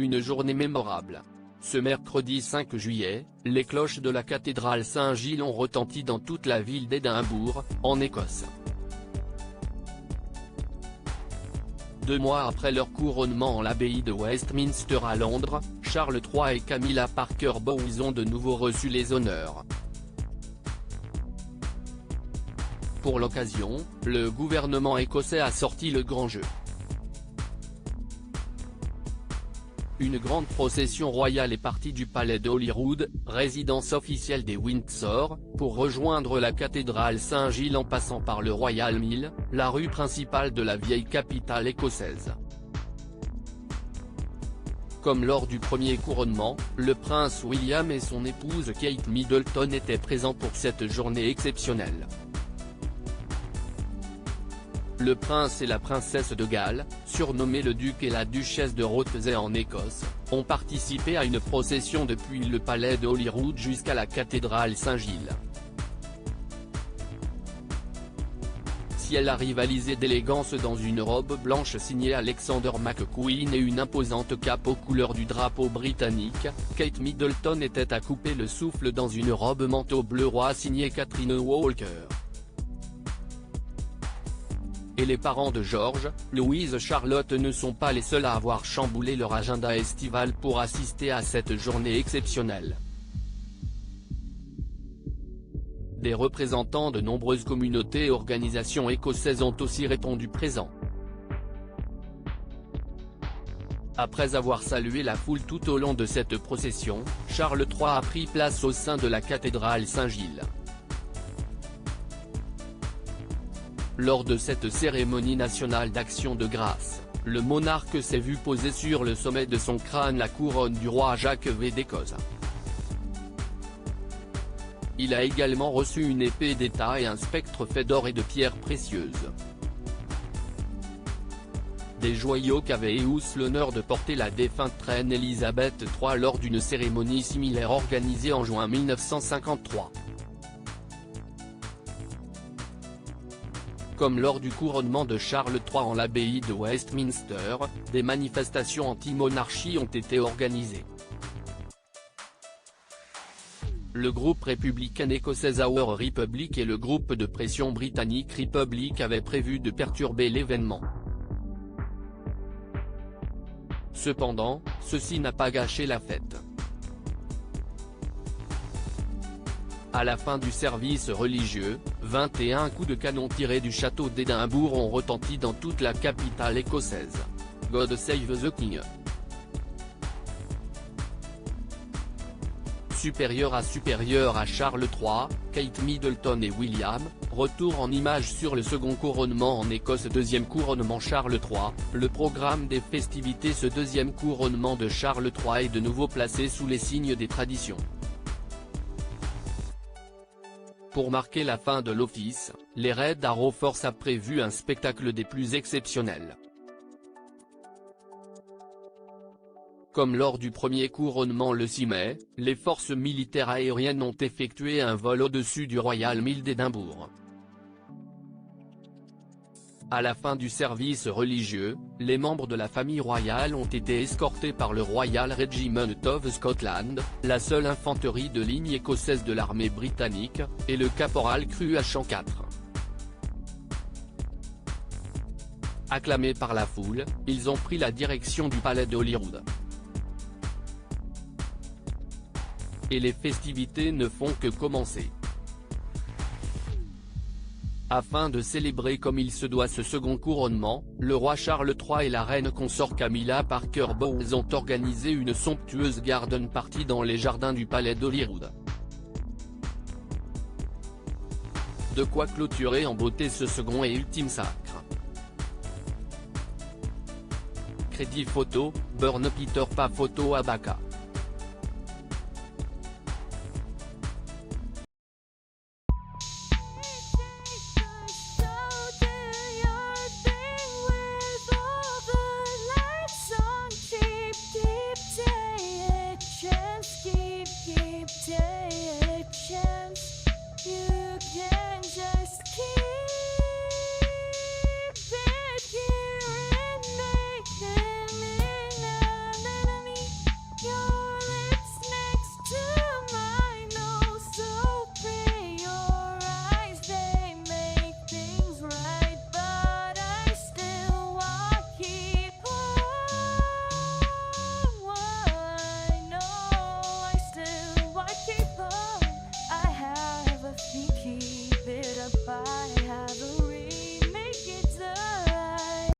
Une journée mémorable. Ce mercredi 5 juillet, les cloches de la cathédrale Saint-Gilles ont retenti dans toute la ville d'Édimbourg, en Écosse. 2 mois après leur couronnement en l'abbaye de Westminster à Londres, Charles III et Camilla Parker Bowles ont de nouveau reçu les honneurs. Pour l'occasion, le gouvernement écossais a sorti le grand jeu. Une grande procession royale est partie du palais de Holyrood, résidence officielle des Windsor, pour rejoindre la cathédrale Saint-Gilles en passant par le Royal Mile, la rue principale de la vieille capitale écossaise. Comme lors du premier couronnement, le prince William et son épouse Kate Middleton étaient présents pour cette journée exceptionnelle. Le prince et la princesse de Galles, surnommés le duc et la duchesse de Rothesay en Écosse, ont participé à une procession depuis le palais de Holyrood jusqu'à la cathédrale Saint-Gilles. Si elle a rivalisé d'élégance dans une robe blanche signée Alexander McQueen et une imposante cape aux couleurs du drapeau britannique, Kate Middleton était à couper le souffle dans une robe manteau bleu roi signée Catherine Walker. Et les parents de George, Louise et Charlotte ne sont pas les seuls à avoir chamboulé leur agenda estival pour assister à cette journée exceptionnelle. Des représentants de nombreuses communautés et organisations écossaises ont aussi répondu présents. Après avoir salué la foule tout au long de cette procession, Charles III a pris place au sein de la cathédrale Saint-Gilles. Lors de cette cérémonie nationale d'action de grâce, le monarque s'est vu poser sur le sommet de son crâne la couronne du roi Jacques V d'Écosse. Il a également reçu une épée d'État et un spectre fait d'or et de pierres précieuses. Des joyaux qu'avait et housse l'honneur de porter la défunte reine Elisabeth III lors d'une cérémonie similaire organisée en juin 1953. Comme lors du couronnement de Charles III en l'abbaye de Westminster, des manifestations anti-monarchie ont été organisées. Le groupe républicain écossais Our Republic et le groupe de pression britannique Republic avaient prévu de perturber l'événement. Cependant, ceci n'a pas gâché la fête. À la fin du service religieux, 21 coups de canon tirés du château d'Édimbourg ont retenti dans toute la capitale écossaise. God Save the King. Supérieur à Charles III, Kate Middleton et William, retour en images sur le second couronnement en Écosse. Deuxième couronnement Charles III, le programme des festivités. Ce deuxième couronnement de Charles III est de nouveau placé sous les signes des traditions. Pour marquer la fin de l'office, les Red Arrow Force a prévu un spectacle des plus exceptionnels. Comme lors du premier couronnement le 6 mai, les forces militaires aériennes ont effectué un vol au-dessus du Royal Mile d'Édimbourg. À la fin du service religieux, les membres de la famille royale ont été escortés par le Royal Regiment of Scotland, la seule infanterie de ligne écossaise de l'armée britannique, et le caporal Cruachan IV. Acclamés par la foule, ils ont pris la direction du palais de Holyrood. Et les festivités ne font que commencer. Afin de célébrer comme il se doit ce second couronnement, le roi Charles III et la reine consort Camilla Parker Bowles ont organisé une somptueuse garden party dans les jardins du palais d'Holyrood. De quoi clôturer en beauté ce second et ultime sacre. Crédit photo, Burn Peter pas photo Abaka.